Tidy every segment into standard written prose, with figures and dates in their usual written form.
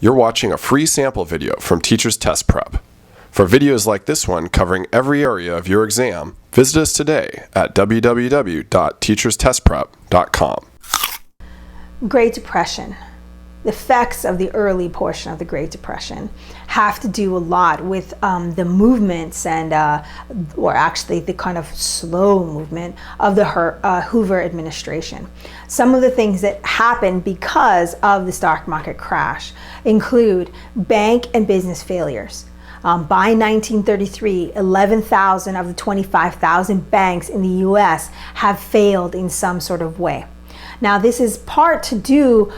You're watching a free sample video from Teacher's Test Prep. For videos like this one covering every area of your exam, visit us today at www.teacherstestprep.com. Great Depression. The effects of the early portion of the Great Depression have to do a lot with the movements and, or actually the kind of slow movement of the Hoover administration. Some of the things that happened because of the stock market crash include bank and business failures. By 1933, 11,000 of the 25,000 banks in the US have failed in some sort of way. Now, this is part to do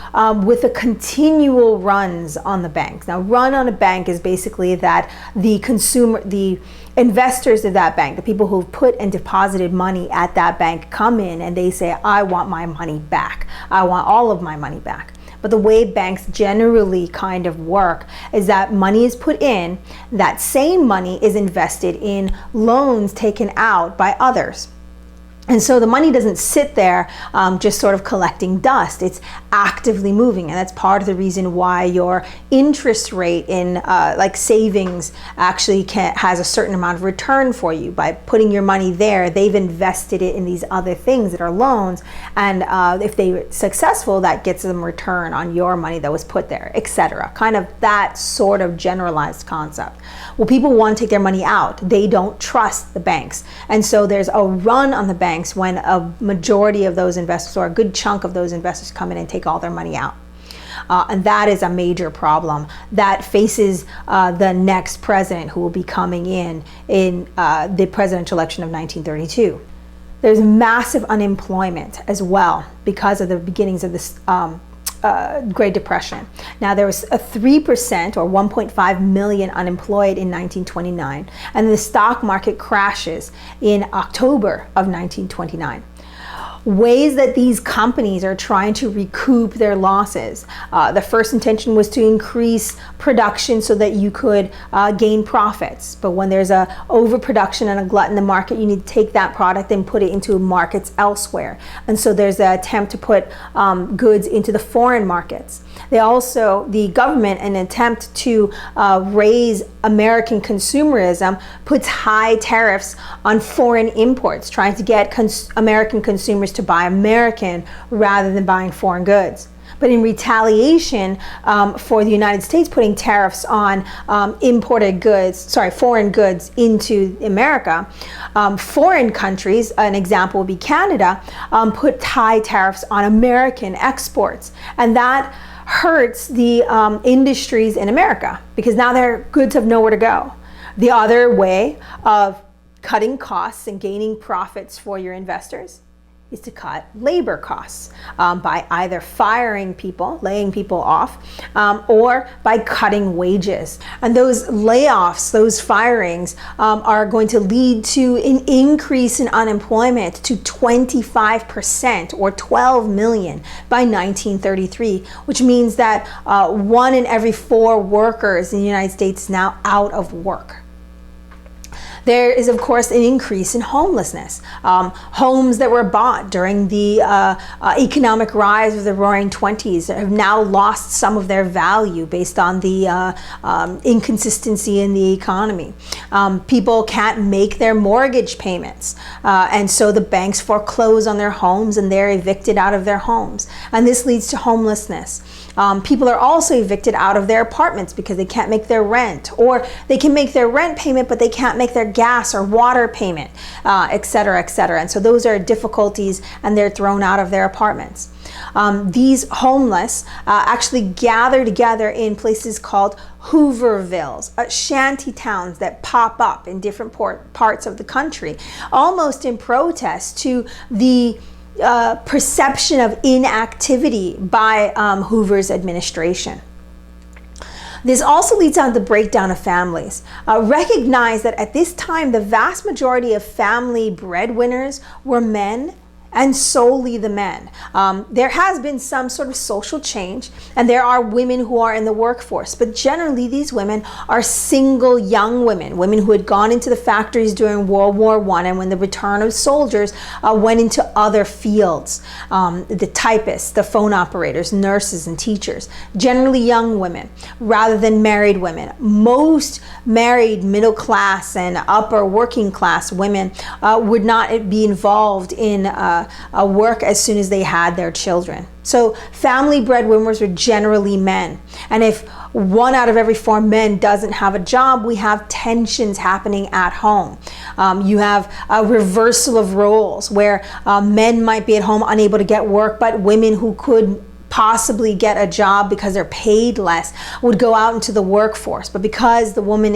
with the continual runs on the banks. Now, run on a bank is basically that the investors of that bank, the people who've put and deposited money at that bank, come in and they say, I want my money back. I want all of my money back. But the way banks generally kind of work is that money is put in, that same money is invested in loans taken out by others. And so the money doesn't sit there just sort of collecting dust. It's actively moving, and that's part of the reason why your interest rate in like savings actually has a certain amount of return for you. By putting your money there, they've invested it in these other things that are loans, and if they're successful, that gets them return on your money that was put there, etc. Kind of that sort of generalized concept. Well, people want to take their money out. They don't trust the banks, and so there's a run on the banks when a majority of those investors, or a good chunk of those investors, come in and take all their money out. And that is a major problem that faces the next president who will be coming in the presidential election of 1932. There's massive unemployment as well because of the beginnings of this Great Depression. Now, there was a 3% or 1.5 million unemployed in 1929, and the stock market crashes in October of 1929. Ways that these companies are trying to recoup their losses. The first intention was to increase production so that you could gain profits. But when there's a overproduction and a glut in the market, you need to take that product and put it into markets elsewhere. And so there's an attempt to put goods into the foreign markets. The government, in an attempt to raise American consumerism, puts high tariffs on foreign imports, trying to get American consumers to buy American rather than buying foreign goods. But in retaliation for the United States putting tariffs on foreign goods into America, foreign countries, an example would be Canada, put high tariffs on American exports. And that hurts the industries in America because now their goods have nowhere to go. The other way of cutting costs and gaining profits for your investors is to cut labor costs by either firing people, laying people off, or by cutting wages. And those layoffs, those firings, are going to lead to an increase in unemployment to 25% or 12 million by 1933, which means that 1 in every 4 workers in the United States is now out of work. There is, of course, an increase in homelessness. Homes that were bought during the economic rise of the Roaring '20s have now lost some of their value based on the inconsistency in the economy. People can't make their mortgage payments, and so the banks foreclose on their homes and they're evicted out of their homes. And this leads to homelessness. People are also evicted out of their apartments because they can't make their rent, or they can make their rent payment but they can't make their gas or water payment, etc., etc. And so those are difficulties, and they're thrown out of their apartments. These homeless actually gather together in places called Hoovervilles, shanty towns that pop up in different parts of the country, almost in protest to the perception of inactivity by Hoover's administration. This also leads on to the breakdown of families. Recognize that at this time, the vast majority of family breadwinners were men and solely the men. There has been some sort of social change, and there are women who are in the workforce, but generally these women are single young women, women who had gone into the factories during World War I, and when the return of soldiers went into other fields, the typists, the phone operators, nurses, and teachers, generally young women rather than married women. Most married middle class and upper working class women would not be involved in work as soon as they had their children. So family breadwinners were generally men. And if 1 out of every 4 men doesn't have a job, we have tensions happening at home. You have a reversal of roles where men might be at home unable to get work, but women who could possibly get a job because they're paid less would go out into the workforce, but because the woman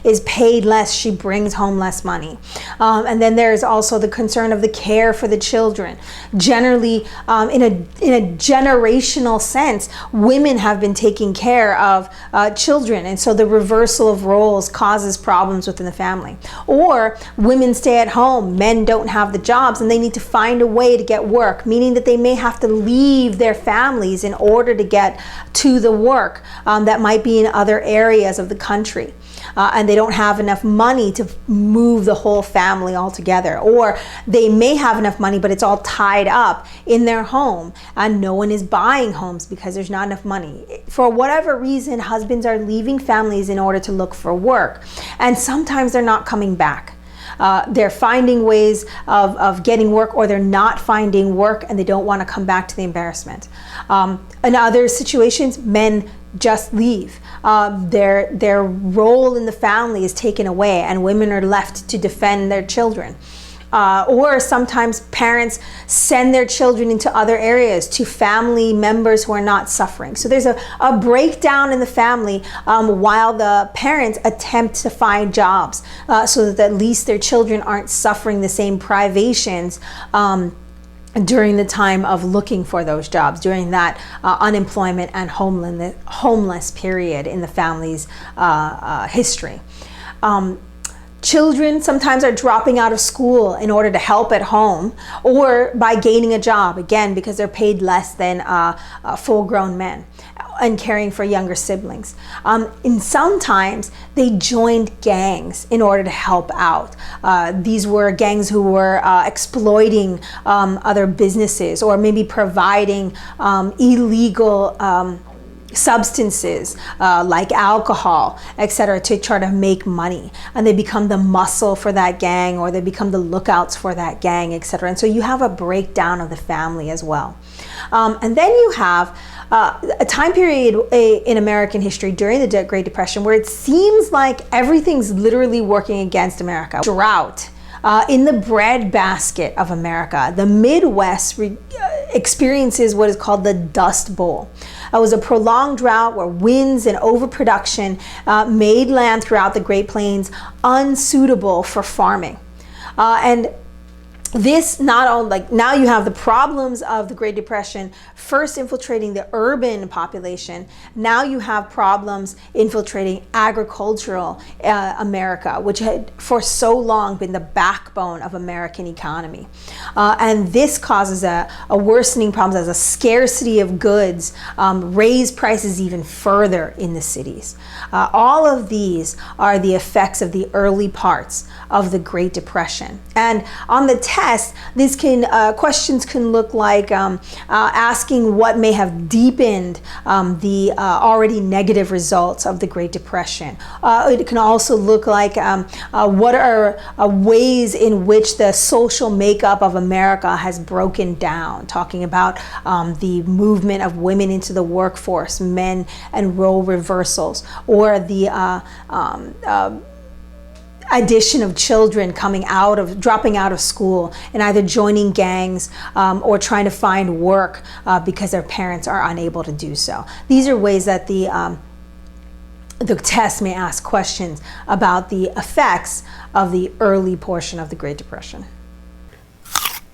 is paid less, she brings home less money. And then there's also the concern of the care for the children. Generally, in a generational sense, women have been taking care of children, and so the reversal of roles causes problems within the family. Or women stay at home, men don't have the jobs, and they need to find a way to get work, meaning that they may have to leave their families in order to get to the work that might be in other areas of the country. And they don't have enough money to move the whole family all together. Or they may have enough money, but it's all tied up in their home, and no one is buying homes because there's not enough money. For whatever reason, husbands are leaving families in order to look for work, and sometimes they're not coming back. They're finding ways of getting work, or they're not finding work and they don't want to come back to the embarrassment. In other situations, men just leave. Their role in the family is taken away, and women are left to defend their children. Or sometimes parents send their children into other areas to family members who are not suffering. So there's a breakdown in the family while the parents attempt to find jobs so that at least their children aren't suffering the same privations during the time of looking for those jobs, during that unemployment and homeless period in the family's history. Children sometimes are dropping out of school in order to help at home, or by gaining a job, again, because they're paid less than full-grown men, and caring for younger siblings. And sometimes they joined gangs in order to help out. These were gangs who were exploiting other businesses, or maybe providing illegal substances like alcohol, etc., to try to make money, and they become the muscle for that gang, or they become the lookouts for that gang, etc. And so you have a breakdown of the family as well. And then you have a time period in American history during the Great Depression where it seems like everything's literally working against America. Drought in the breadbasket of America. The Midwest experiences what is called the Dust Bowl. It was a prolonged drought where winds and overproduction made land throughout the Great Plains unsuitable for farming. And this not only, like, now you have the problems of the Great Depression first infiltrating the urban population. Now you have problems infiltrating agricultural America, which had for so long been the backbone of American economy. And this causes a worsening problem as a scarcity of goods raise prices even further in the cities. All of these are the effects of the early parts of the Great Depression. And on the test, these questions can look like asking what may have deepened the already negative results of the Great Depression. It can also look like what are ways in which the social makeup of America has broken down, talking about the movement of women into the workforce, men and role reversals, or the addition of children dropping out of school and either joining gangs or trying to find work because their parents are unable to do so. These are ways that the test may ask questions about the effects of the early portion of the Great Depression.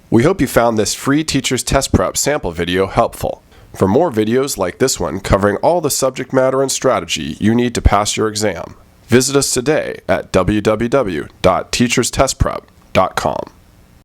We hope you found this free Teacher's Test Prep sample video helpful. For more videos like this one covering all the subject matter and strategy you need to pass your exam, visit us today at www.teacherstestprep.com.